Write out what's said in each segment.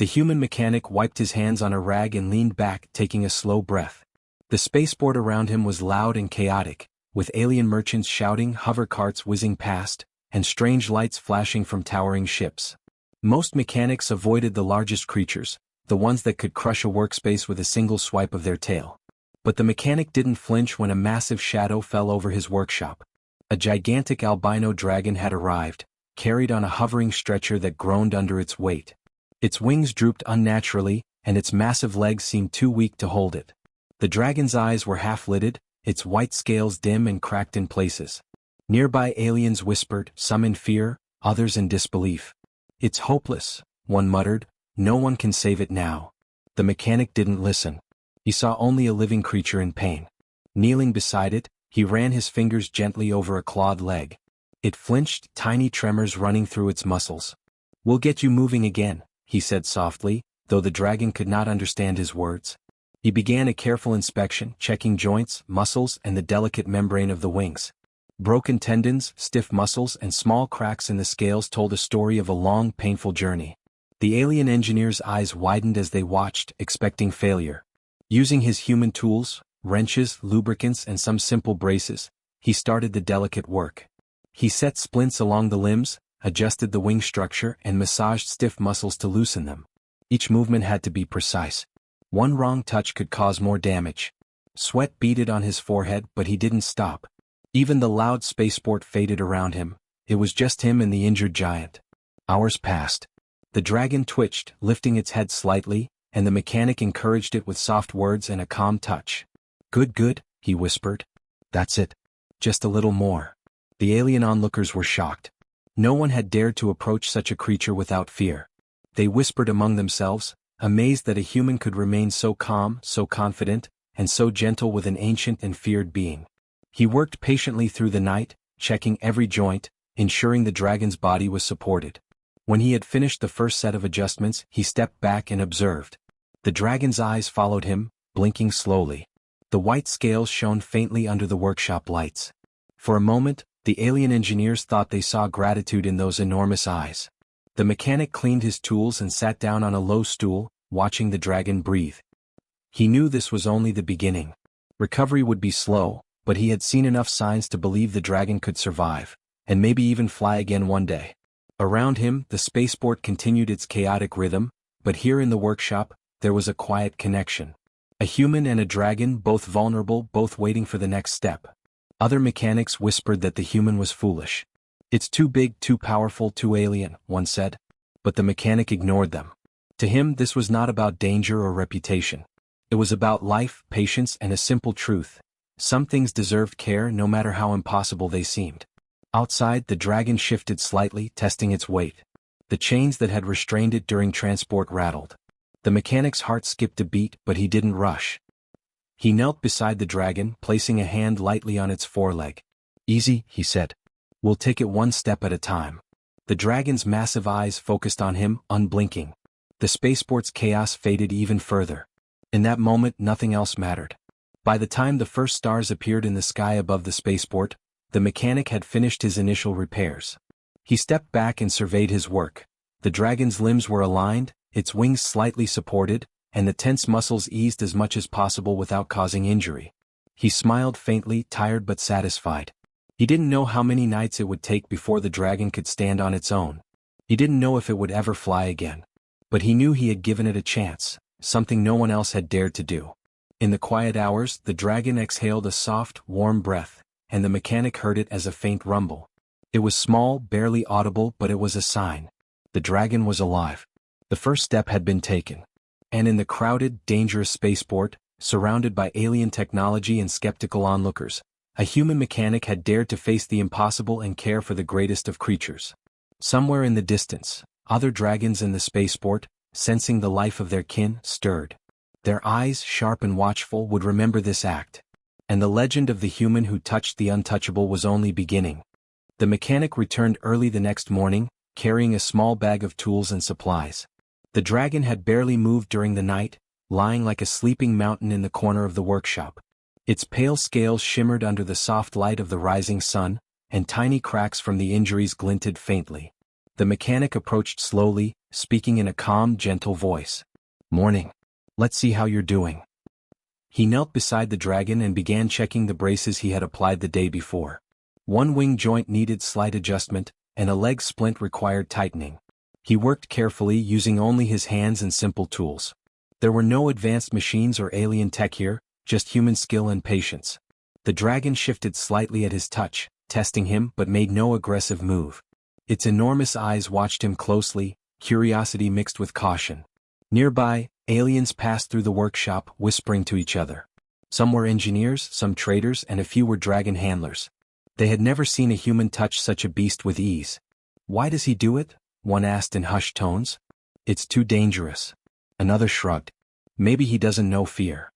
The human mechanic wiped his hands on a rag and leaned back, taking a slow breath. The spaceport around him was loud and chaotic, with alien merchants shouting, hover carts whizzing past, and strange lights flashing from towering ships. Most mechanics avoided the largest creatures, the ones that could crush a workspace with a single swipe of their tail. But the mechanic didn't flinch when a massive shadow fell over his workshop. A gigantic albino dragon had arrived, carried on a hovering stretcher that groaned under its weight. Its wings drooped unnaturally, and its massive legs seemed too weak to hold it. The dragon's eyes were half-lidded, its white scales dim and cracked in places. Nearby aliens whispered, some in fear, others in disbelief. "It's hopeless," one muttered, "no one can save it now." The mechanic didn't listen. He saw only a living creature in pain. Kneeling beside it, he ran his fingers gently over a clawed leg. It flinched, tiny tremors running through its muscles. "We'll get you moving again," he said softly, though the dragon could not understand his words. He began a careful inspection, checking joints, muscles, and the delicate membrane of the wings. Broken tendons, stiff muscles, and small cracks in the scales told a story of a long, painful journey. The alien engineer's eyes widened as they watched, expecting failure. Using his human tools, wrenches, lubricants, and some simple braces, he started the delicate work. He set splints along the limbs, adjusted the wing structure, and massaged stiff muscles to loosen them. Each movement had to be precise. One wrong touch could cause more damage. Sweat beaded on his forehead, but he didn't stop. Even the loud spaceport faded around him. It was just him and the injured giant. Hours passed. The dragon twitched, lifting its head slightly, and the mechanic encouraged it with soft words and a calm touch. "Good, good," he whispered. "That's it. Just a little more." The alien onlookers were shocked. No one had dared to approach such a creature without fear. They whispered among themselves, amazed that a human could remain so calm, so confident, and so gentle with an ancient and feared being. He worked patiently through the night, checking every joint, ensuring the dragon's body was supported. When he had finished the first set of adjustments, he stepped back and observed. The dragon's eyes followed him, blinking slowly. The white scales shone faintly under the workshop lights. For a moment, the alien engineers thought they saw gratitude in those enormous eyes. The mechanic cleaned his tools and sat down on a low stool, watching the dragon breathe. He knew this was only the beginning. Recovery would be slow, but he had seen enough signs to believe the dragon could survive, and maybe even fly again one day. Around him, the spaceport continued its chaotic rhythm, but here in the workshop, there was a quiet connection. A human and a dragon, both vulnerable, both waiting for the next step. Other mechanics whispered that the human was foolish. "It's too big, too powerful, too alien," one said. But the mechanic ignored them. To him, this was not about danger or reputation. It was about life, patience, and a simple truth. Some things deserved care no matter how impossible they seemed. Outside, the dragon shifted slightly, testing its weight. The chains that had restrained it during transport rattled. The mechanic's heart skipped a beat, but he didn't rush. He knelt beside the dragon, placing a hand lightly on its foreleg. "Easy," he said. "We'll take it one step at a time." The dragon's massive eyes focused on him, unblinking. The spaceport's chaos faded even further. In that moment, nothing else mattered. By the time the first stars appeared in the sky above the spaceport, the mechanic had finished his initial repairs. He stepped back and surveyed his work. The dragon's limbs were aligned, its wings slightly supported, and the tense muscles eased as much as possible without causing injury. He smiled faintly, tired but satisfied. He didn't know how many nights it would take before the dragon could stand on its own. He didn't know if it would ever fly again. But he knew he had given it a chance, something no one else had dared to do. In the quiet hours, the dragon exhaled a soft, warm breath, and the mechanic heard it as a faint rumble. It was small, barely audible, but it was a sign. The dragon was alive. The first step had been taken. And in the crowded, dangerous spaceport, surrounded by alien technology and skeptical onlookers, a human mechanic had dared to face the impossible and care for the greatest of creatures. Somewhere in the distance, other dragons in the spaceport, sensing the life of their kin, stirred. Their eyes, sharp and watchful, would remember this act. And the legend of the human who touched the untouchable was only beginning. The mechanic returned early the next morning, carrying a small bag of tools and supplies. The dragon had barely moved during the night, lying like a sleeping mountain in the corner of the workshop. Its pale scales shimmered under the soft light of the rising sun, and tiny cracks from the injuries glinted faintly. The mechanic approached slowly, speaking in a calm, gentle voice. "Morning. Let's see how you're doing." He knelt beside the dragon and began checking the braces he had applied the day before. One wing joint needed slight adjustment, and a leg splint required tightening. He worked carefully, using only his hands and simple tools. There were no advanced machines or alien tech here, just human skill and patience. The dragon shifted slightly at his touch, testing him, but made no aggressive move. Its enormous eyes watched him closely, curiosity mixed with caution. Nearby, aliens passed through the workshop, whispering to each other. Some were engineers, some traders, and a few were dragon handlers. They had never seen a human touch such a beast with ease. "Why does he do it?" one asked in hushed tones. "It's too dangerous." Another shrugged. "Maybe he doesn't know fear."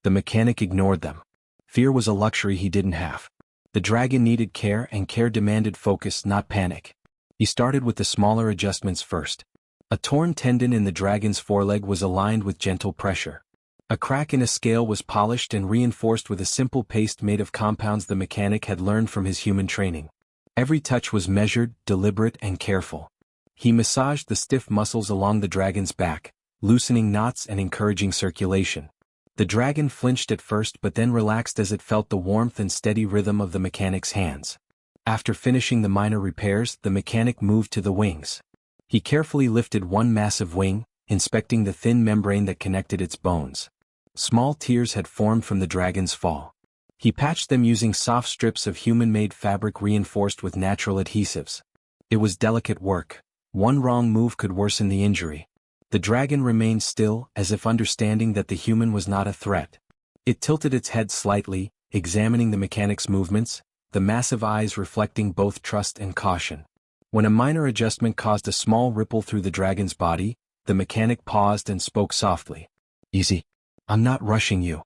The mechanic ignored them. Fear was a luxury he didn't have. The dragon needed care, and care demanded focus, not panic. He started with the smaller adjustments first. A torn tendon in the dragon's foreleg was aligned with gentle pressure. A crack in a scale was polished and reinforced with a simple paste made of compounds the mechanic had learned from his human training. Every touch was measured, deliberate, and careful. He massaged the stiff muscles along the dragon's back, loosening knots and encouraging circulation. The dragon flinched at first but then relaxed as it felt the warmth and steady rhythm of the mechanic's hands. After finishing the minor repairs, the mechanic moved to the wings. He carefully lifted one massive wing, inspecting the thin membrane that connected its bones. Small tears had formed from the dragon's fall. He patched them using soft strips of human-made fabric reinforced with natural adhesives. It was delicate work. One wrong move could worsen the injury. The dragon remained still, as if understanding that the human was not a threat. It tilted its head slightly, examining the mechanic's movements, the massive eyes reflecting both trust and caution. When a minor adjustment caused a small ripple through the dragon's body, the mechanic paused and spoke softly. "Easy. I'm not rushing you."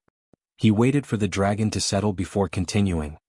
He waited for the dragon to settle before continuing.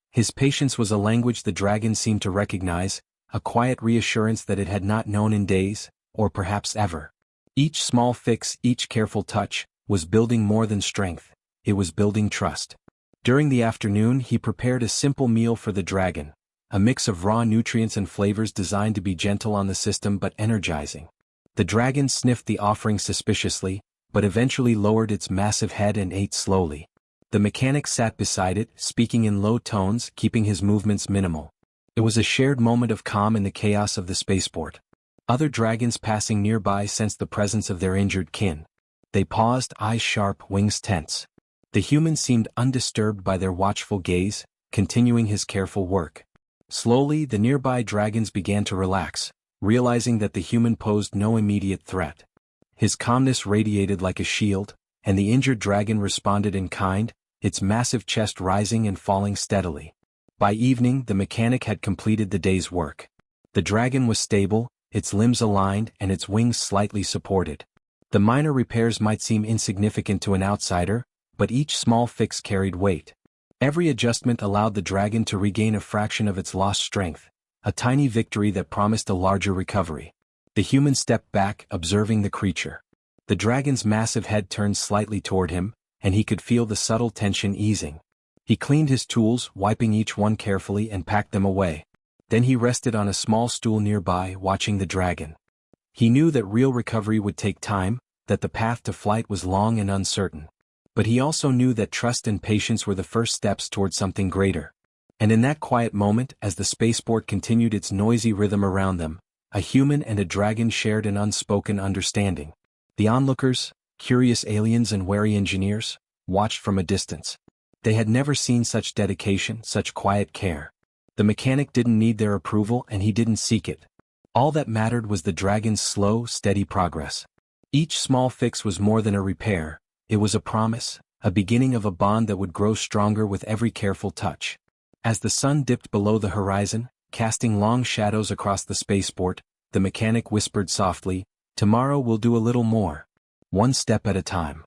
His patience was a language the dragon seemed to recognize, a quiet reassurance that it had not known in days, or perhaps ever. Each small fix, each careful touch, was building more than strength, it was building trust. During the afternoon he prepared a simple meal for the dragon, a mix of raw nutrients and flavors designed to be gentle on the system but energizing. The dragon sniffed the offering suspiciously, but eventually lowered its massive head and ate slowly. The mechanic sat beside it, speaking in low tones, keeping his movements minimal. It was a shared moment of calm in the chaos of the spaceport. Other dragons passing nearby sensed the presence of their injured kin. They paused, eyes sharp, wings tense. The human seemed undisturbed by their watchful gaze, continuing his careful work. Slowly, the nearby dragons began to relax, realizing that the human posed no immediate threat. His calmness radiated like a shield, and the injured dragon responded in kind, its massive chest rising and falling steadily. By evening, the mechanic had completed the day's work. The dragon was stable, its limbs aligned and its wings slightly supported. The minor repairs might seem insignificant to an outsider, but each small fix carried weight. Every adjustment allowed the dragon to regain a fraction of its lost strength, a tiny victory that promised a larger recovery. The human stepped back, observing the creature. The dragon's massive head turned slightly toward him, and he could feel the subtle tension easing. He cleaned his tools, wiping each one carefully, and packed them away. Then he rested on a small stool nearby, watching the dragon. He knew that real recovery would take time, that the path to flight was long and uncertain. But he also knew that trust and patience were the first steps toward something greater. And in that quiet moment, as the spaceport continued its noisy rhythm around them, a human and a dragon shared an unspoken understanding. The onlookers, curious aliens and wary engineers, watched from a distance. They had never seen such dedication, such quiet care. The mechanic didn't need their approval and he didn't seek it. All that mattered was the dragon's slow, steady progress. Each small fix was more than a repair, it was a promise, a beginning of a bond that would grow stronger with every careful touch. As the sun dipped below the horizon, casting long shadows across the spaceport, the mechanic whispered softly, "Tomorrow we'll do a little more. One step at a time."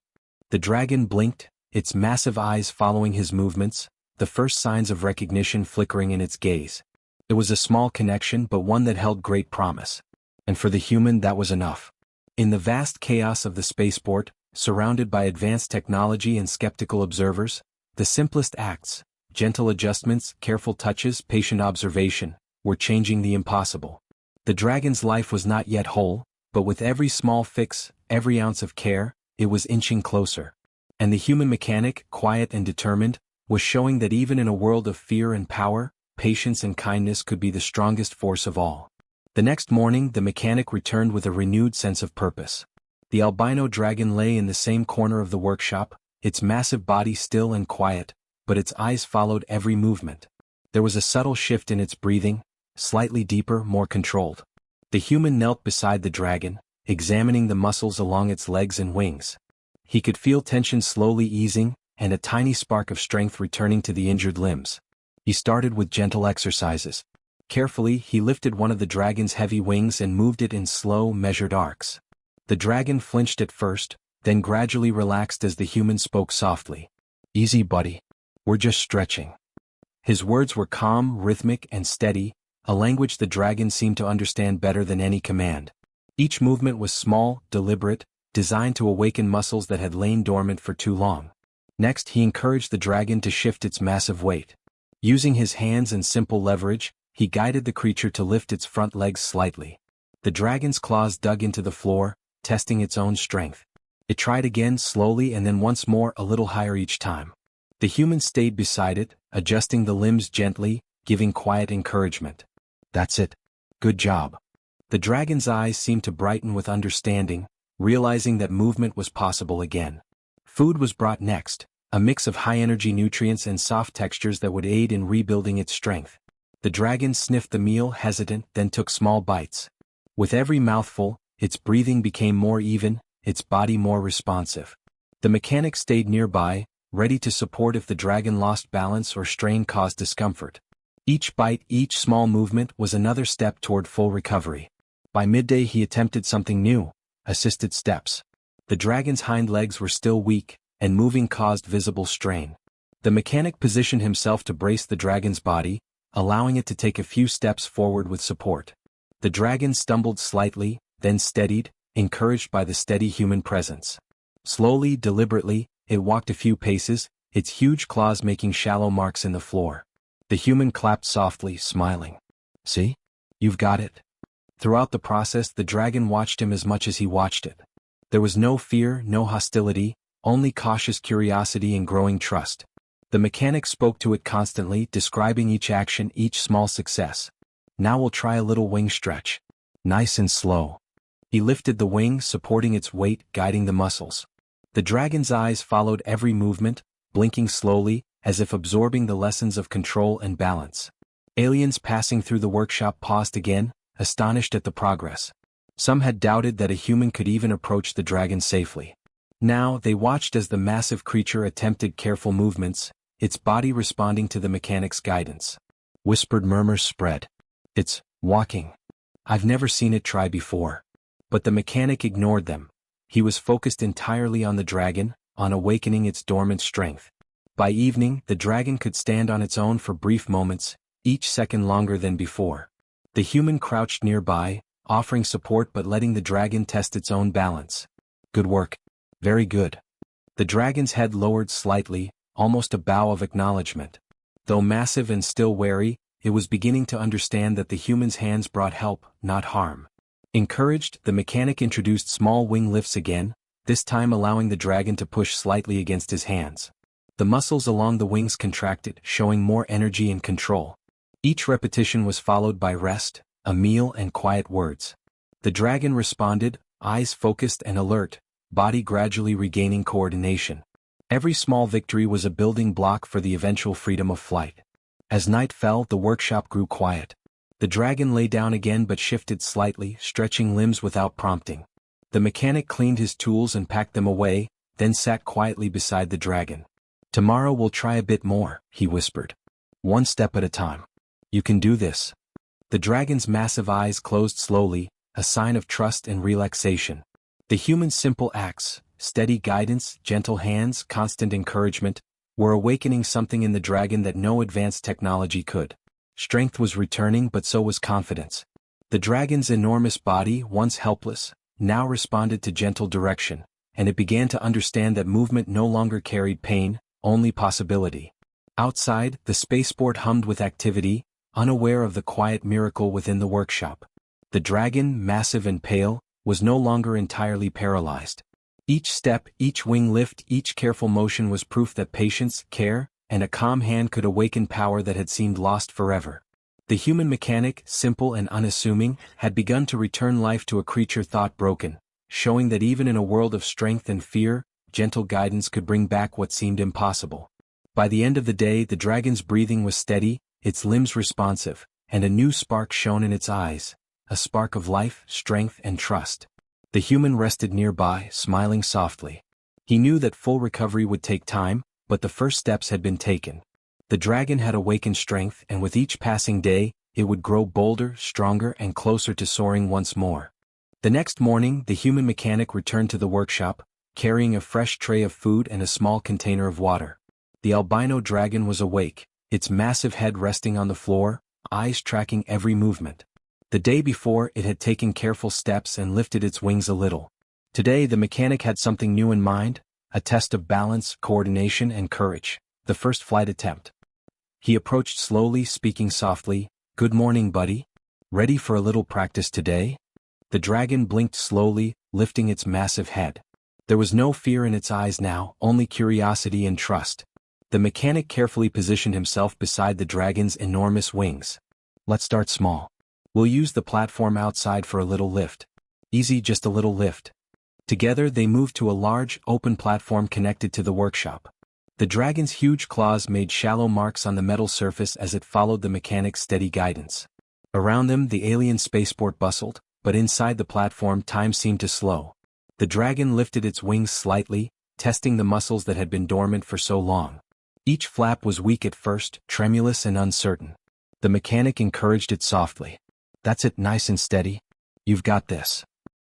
The dragon blinked, its massive eyes following his movements, the first signs of recognition flickering in its gaze. It was a small connection but one that held great promise. And for the human that was enough. In the vast chaos of the spaceport, surrounded by advanced technology and skeptical observers, the simplest acts, gentle adjustments, careful touches, patient observation, were changing the impossible. The dragon's life was not yet whole, But with every small fix, every ounce of care, it was inching closer. And the human mechanic, quiet and determined, was showing that even in a world of fear and power, patience and kindness could be the strongest force of all. The next morning the mechanic returned with a renewed sense of purpose. The albino dragon lay in the same corner of the workshop, its massive body still and quiet, but its eyes followed every movement. There was a subtle shift in its breathing, slightly deeper, more controlled. The human knelt beside the dragon, examining the muscles along its legs and wings. He could feel tension slowly easing, and a tiny spark of strength returning to the injured limbs. He started with gentle exercises. Carefully, he lifted one of the dragon's heavy wings and moved it in slow, measured arcs. The dragon flinched at first, then gradually relaxed as the human spoke softly. "Easy, buddy. We're just stretching." His words were calm, rhythmic, and steady, a language the dragon seemed to understand better than any command. Each movement was small, deliberate, designed to awaken muscles that had lain dormant for too long. Next, he encouraged the dragon to shift its massive weight. Using his hands and simple leverage, he guided the creature to lift its front legs slightly. The dragon's claws dug into the floor, testing its own strength. It tried again slowly and then once more a little higher each time. The human stayed beside it, adjusting the limbs gently, giving quiet encouragement. "That's it. Good job." The dragon's eyes seemed to brighten with understanding, realizing that movement was possible again. Food was brought next, a mix of high-energy nutrients and soft textures that would aid in rebuilding its strength. The dragon sniffed the meal hesitant, then took small bites. With every mouthful, its breathing became more even, its body more responsive. The mechanic stayed nearby, ready to support if the dragon lost balance or strain caused discomfort. Each bite, each small movement was another step toward full recovery. By midday he attempted something new, assisted steps. The dragon's hind legs were still weak, and moving caused visible strain. The mechanic positioned himself to brace the dragon's body, allowing it to take a few steps forward with support. The dragon stumbled slightly, then steadied, encouraged by the steady human presence. Slowly, deliberately, it walked a few paces, its huge claws making shallow marks in the floor. The human clapped softly, smiling. "See? You've got it." Throughout the process the dragon watched him as much as he watched it. There was no fear, no hostility, only cautious curiosity and growing trust. The mechanic spoke to it constantly, describing each action, each small success. "Now we'll try a little wing stretch. Nice and slow." He lifted the wing, supporting its weight, guiding the muscles. The dragon's eyes followed every movement, blinking slowly, as if absorbing the lessons of control and balance. Aliens passing through the workshop paused again, astonished at the progress. Some had doubted that a human could even approach the dragon safely. Now they watched as the massive creature attempted careful movements, its body responding to the mechanic's guidance. Whispered murmurs spread. "It's walking. I've never seen it try before." But the mechanic ignored them. He was focused entirely on the dragon, on awakening its dormant strength. By evening, the dragon could stand on its own for brief moments, each second longer than before. The human crouched nearby, offering support but letting the dragon test its own balance. "Good work. Very good." The dragon's head lowered slightly, almost a bow of acknowledgement. Though massive and still wary, it was beginning to understand that the human's hands brought help, not harm. Encouraged, the mechanic introduced small wing lifts again, this time allowing the dragon to push slightly against his hands. The muscles along the wings contracted, showing more energy and control. Each repetition was followed by rest, a meal and quiet words. The dragon responded, eyes focused and alert, body gradually regaining coordination. Every small victory was a building block for the eventual freedom of flight. As night fell, the workshop grew quiet. The dragon lay down again but shifted slightly, stretching limbs without prompting. The mechanic cleaned his tools and packed them away, then sat quietly beside the dragon. "Tomorrow we'll try a bit more," he whispered. "One step at a time. You can do this." The dragon's massive eyes closed slowly, a sign of trust and relaxation. The human's simple acts, steady guidance, gentle hands, constant encouragement, were awakening something in the dragon that no advanced technology could. Strength was returning, but so was confidence. The dragon's enormous body, once helpless, now responded to gentle direction, and it began to understand that movement no longer carried pain, only possibility. Outside, the spaceport hummed with activity, unaware of the quiet miracle within the workshop. The dragon, massive and pale, was no longer entirely paralyzed. Each step, each wing lift, each careful motion was proof that patience, care, and a calm hand could awaken power that had seemed lost forever. The human mechanic, simple and unassuming, had begun to return life to a creature thought broken, showing that even in a world of strength and fear, gentle guidance could bring back what seemed impossible. By the end of the day, the dragon's breathing was steady, its limbs responsive, and a new spark shone in its eyes, a spark of life, strength, and trust. The human rested nearby, smiling softly. He knew that full recovery would take time, but the first steps had been taken. The dragon had awakened strength, and with each passing day, it would grow bolder, stronger, and closer to soaring once more. The next morning, the human mechanic returned to the workshop, carrying a fresh tray of food and a small container of water. The albino dragon was awake, its massive head resting on the floor, eyes tracking every movement. The day before, it had taken careful steps and lifted its wings a little. Today, the mechanic had something new in mind, a test of balance, coordination, and courage, the first flight attempt. He approached slowly, speaking softly, "Good morning, buddy. Ready for a little practice today?" The dragon blinked slowly, lifting its massive head. There was no fear in its eyes now, only curiosity and trust. The mechanic carefully positioned himself beside the dragon's enormous wings. "Let's start small. We'll use the platform outside for a little lift. Easy, just a little lift." Together they moved to a large, open platform connected to the workshop. The dragon's huge claws made shallow marks on the metal surface as it followed the mechanic's steady guidance. Around them the alien spaceport bustled, but inside the platform time seemed to slow. The dragon lifted its wings slightly, testing the muscles that had been dormant for so long. Each flap was weak at first, tremulous and uncertain. The mechanic encouraged it softly. "That's it, nice and steady. You've got this."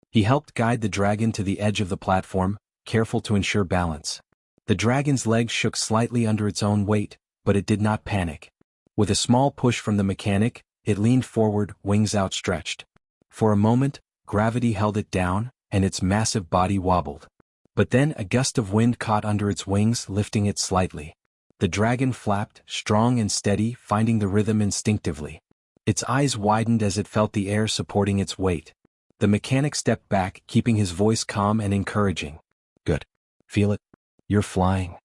He helped guide the dragon to the edge of the platform, careful to ensure balance. The dragon's legs shook slightly under its own weight, but it did not panic. With a small push from the mechanic, it leaned forward, wings outstretched. For a moment, gravity held it down, and its massive body wobbled. But then a gust of wind caught under its wings, lifting it slightly. The dragon flapped, strong and steady, finding the rhythm instinctively. Its eyes widened as it felt the air supporting its weight. The mechanic stepped back, keeping his voice calm and encouraging. "Good. Feel it? You're flying."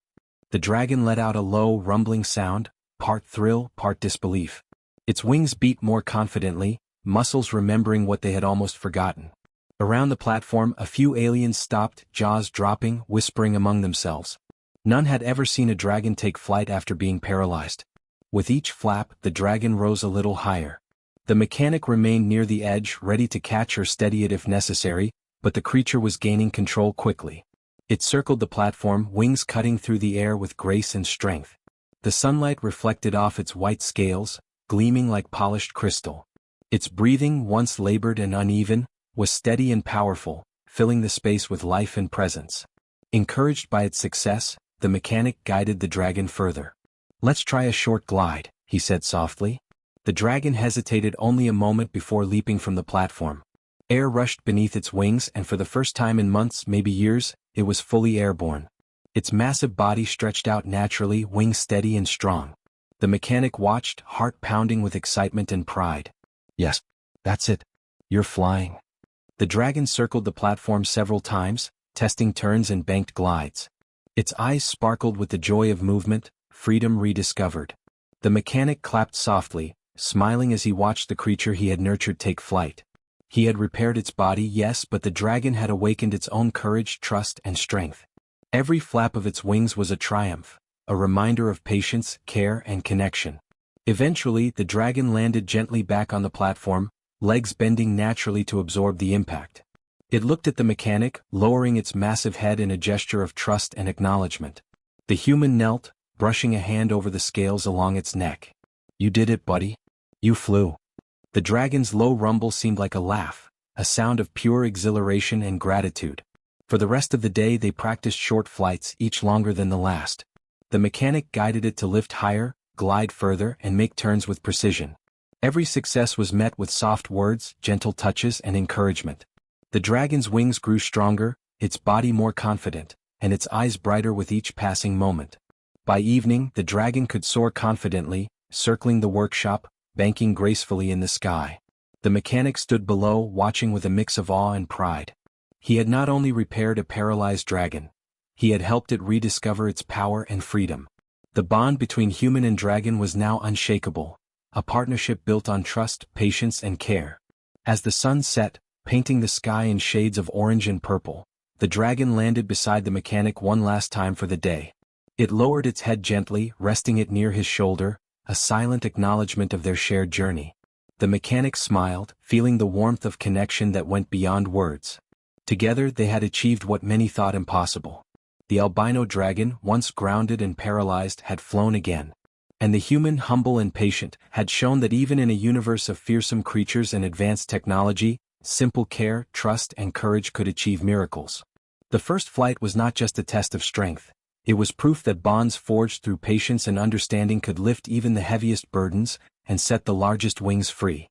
The dragon let out a low, rumbling sound, part thrill, part disbelief. Its wings beat more confidently, muscles remembering what they had almost forgotten. Around the platform, a few aliens stopped, jaws dropping, whispering among themselves. None had ever seen a dragon take flight after being paralyzed. With each flap, the dragon rose a little higher. The mechanic remained near the edge, ready to catch or steady it if necessary, but the creature was gaining control quickly. It circled the platform, wings cutting through the air with grace and strength. The sunlight reflected off its white scales, gleaming like polished crystal. Its breathing, once labored and uneven, was steady and powerful, filling the space with life and presence. Encouraged by its success, the mechanic guided the dragon further. "Let's try a short glide," he said softly. The dragon hesitated only a moment before leaping from the platform. Air rushed beneath its wings, and for the first time in months, maybe years, it was fully airborne. Its massive body stretched out naturally, wings steady and strong. The mechanic watched, heart pounding with excitement and pride. "Yes, that's it. You're flying." The dragon circled the platform several times, testing turns and banked glides. Its eyes sparkled with the joy of movement, freedom rediscovered. The mechanic clapped softly, smiling as he watched the creature he had nurtured take flight. He had repaired its body, yes, but the dragon had awakened its own courage, trust, and strength. Every flap of its wings was a triumph, a reminder of patience, care, and connection. Eventually, the dragon landed gently back on the platform, legs bending naturally to absorb the impact. It looked at the mechanic, lowering its massive head in a gesture of trust and acknowledgement. The human knelt, brushing a hand over the scales along its neck. "You did it, buddy. You flew." The dragon's low rumble seemed like a laugh, a sound of pure exhilaration and gratitude. For the rest of the day they practiced short flights, each longer than the last. The mechanic guided it to lift higher, glide further, and make turns with precision. Every success was met with soft words, gentle touches, and encouragement. The dragon's wings grew stronger, its body more confident, and its eyes brighter with each passing moment. By evening, the dragon could soar confidently, circling the workshop, banking gracefully in the sky. The mechanic stood below, watching with a mix of awe and pride. He had not only repaired a paralyzed dragon, he had helped it rediscover its power and freedom. The bond between human and dragon was now unshakable, a partnership built on trust, patience, and care. As the sun set, painting the sky in shades of orange and purple, the dragon landed beside the mechanic one last time for the day. It lowered its head gently, resting it near his shoulder, a silent acknowledgement of their shared journey. The mechanic smiled, feeling the warmth of connection that went beyond words. Together they had achieved what many thought impossible. The albino dragon, once grounded and paralyzed, had flown again. And the human, humble and patient, had shown that even in a universe of fearsome creatures and advanced technology, simple care, trust and courage could achieve miracles. The first flight was not just a test of strength. It was proof that bonds forged through patience and understanding could lift even the heaviest burdens and set the largest wings free.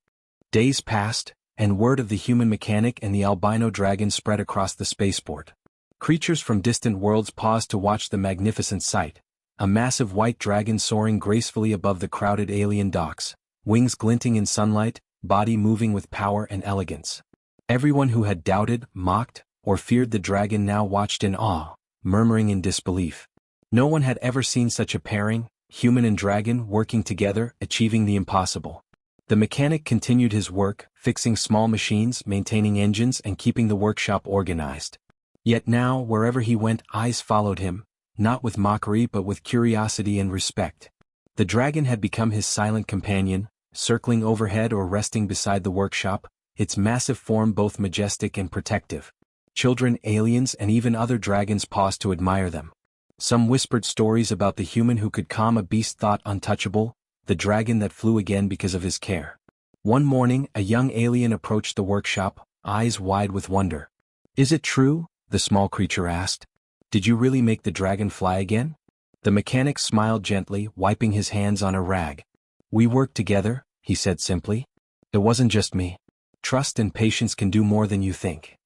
Days passed, and word of the human mechanic and the albino dragon spread across the spaceport. Creatures from distant worlds paused to watch the magnificent sight. A massive white dragon soaring gracefully above the crowded alien docks, wings glinting in sunlight, body moving with power and elegance. Everyone who had doubted, mocked, or feared the dragon now watched in awe, murmuring in disbelief. No one had ever seen such a pairing, human and dragon working together, achieving the impossible. The mechanic continued his work, fixing small machines, maintaining engines, and keeping the workshop organized. Yet now, wherever he went, eyes followed him, not with mockery but with curiosity and respect. The dragon had become his silent companion, circling overhead or resting beside the workshop, its massive form both majestic and protective. Children, aliens, and even other dragons paused to admire them. Some whispered stories about the human who could calm a beast thought untouchable, the dragon that flew again because of his care. One morning, a young alien approached the workshop, eyes wide with wonder. "Is it true?" the small creature asked. "Did you really make the dragon fly again?" The mechanic smiled gently, wiping his hands on a rag. "We worked together," he said simply. "It wasn't just me. Trust and patience can do more than you think."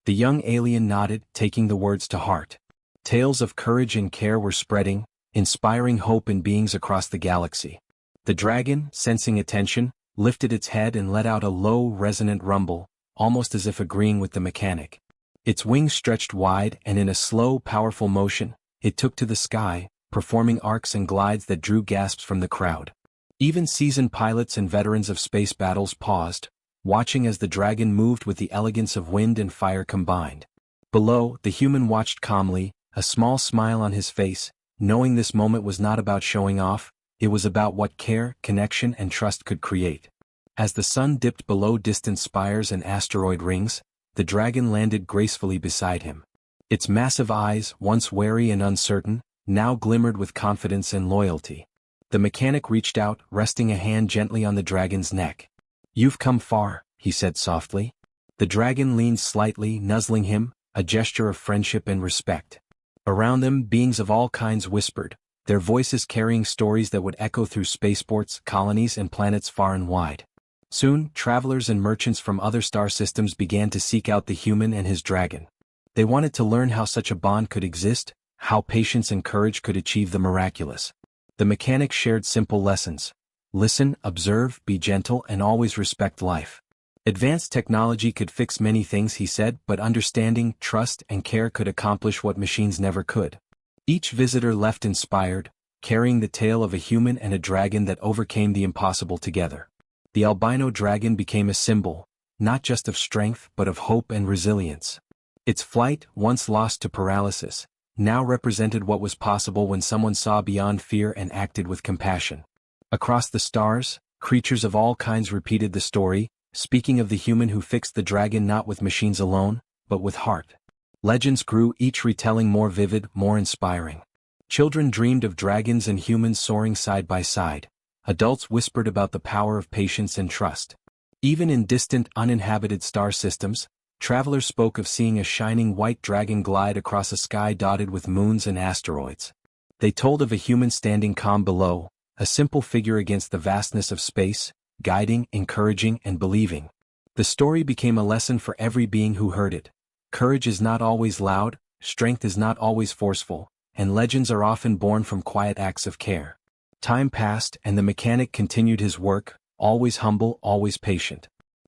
The young alien nodded, taking the words to heart. Tales of courage and care were spreading, inspiring hope in beings across the galaxy. The dragon, sensing attention, lifted its head and let out a low, resonant rumble, almost as if agreeing with the mechanic. Its wings stretched wide and in a slow, powerful motion, it took to the sky, performing arcs and glides that drew gasps from the crowd. Even seasoned pilots and veterans of space battles paused, watching as the dragon moved with the elegance of wind and fire combined. Below, the human watched calmly, a small smile on his face, knowing this moment was not about showing off, it was about what care, connection, and trust could create. As the sun dipped below distant spires and asteroid rings, the dragon landed gracefully beside him. Its massive eyes, once wary and uncertain, now glimmered with confidence and loyalty. The mechanic reached out, resting a hand gently on the dragon's neck. "You've come far," he said softly. The dragon leaned slightly, nuzzling him, a gesture of friendship and respect. Around them, beings of all kinds whispered, their voices carrying stories that would echo through spaceports, colonies, and planets far and wide. Soon, travelers and merchants from other star systems began to seek out the human and his dragon. They wanted to learn how such a bond could exist, how patience and courage could achieve the miraculous. The mechanic shared simple lessons. Listen, observe, be gentle, and always respect life. Advanced technology could fix many things, he said, but understanding, trust, and care could accomplish what machines never could. Each visitor left inspired, carrying the tale of a human and a dragon that overcame the impossible together. The albino dragon became a symbol, not just of strength but of hope and resilience. Its flight, once lost to paralysis, now represented what was possible when someone saw beyond fear and acted with compassion. Across the stars, creatures of all kinds repeated the story, speaking of the human who fixed the dragon not with machines alone, but with heart. Legends grew, each retelling more vivid, more inspiring. Children dreamed of dragons and humans soaring side by side. Adults whispered about the power of patience and trust. Even in distant, uninhabited star systems, travelers spoke of seeing a shining white dragon glide across a sky dotted with moons and asteroids. They told of a human standing calm below, a simple figure against the vastness of space, guiding, encouraging, and believing. The story became a lesson for every being who heard it. Courage is not always loud, strength is not always forceful, and legends are often born from quiet acts of care. Time passed and the mechanic continued his work, always humble, always patient.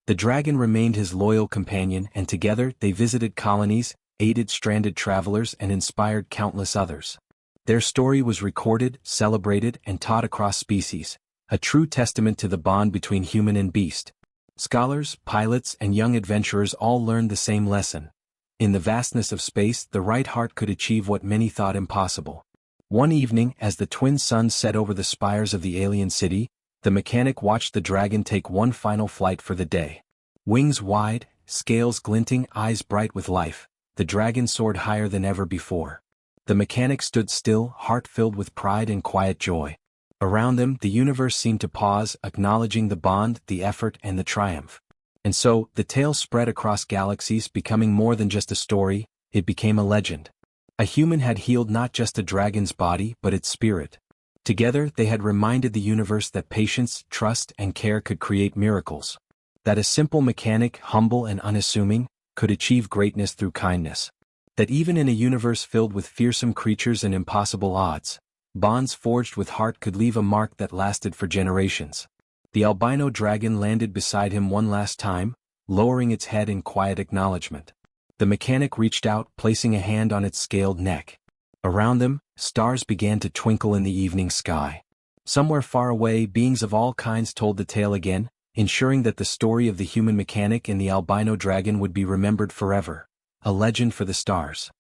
The dragon remained his loyal companion, and together they visited colonies, aided stranded travelers, and inspired countless others. Their story was recorded, celebrated, and taught across species, a true testament to the bond between human and beast. Scholars, pilots, and young adventurers all learned the same lesson. In the vastness of space, the right heart could achieve what many thought impossible. One evening, as the twin suns set over the spires of the alien city, the mechanic watched the dragon take one final flight for the day. Wings wide, scales glinting, eyes bright with life, the dragon soared higher than ever before. The mechanic stood still, heart filled with pride and quiet joy. Around them, the universe seemed to pause, acknowledging the bond, the effort, and the triumph. And so, the tale spread across galaxies, becoming more than just a story, it became a legend. A human had healed not just a dragon's body, but its spirit. Together, they had reminded the universe that patience, trust, and care could create miracles. That a simple mechanic, humble and unassuming, could achieve greatness through kindness. That even in a universe filled with fearsome creatures and impossible odds, bonds forged with heart could leave a mark that lasted for generations. The albino dragon landed beside him one last time, lowering its head in quiet acknowledgement. The mechanic reached out, placing a hand on its scaled neck. Around them, stars began to twinkle in the evening sky. Somewhere far away, beings of all kinds told the tale again, ensuring that the story of the human mechanic and the albino dragon would be remembered forever. A legend for the stars.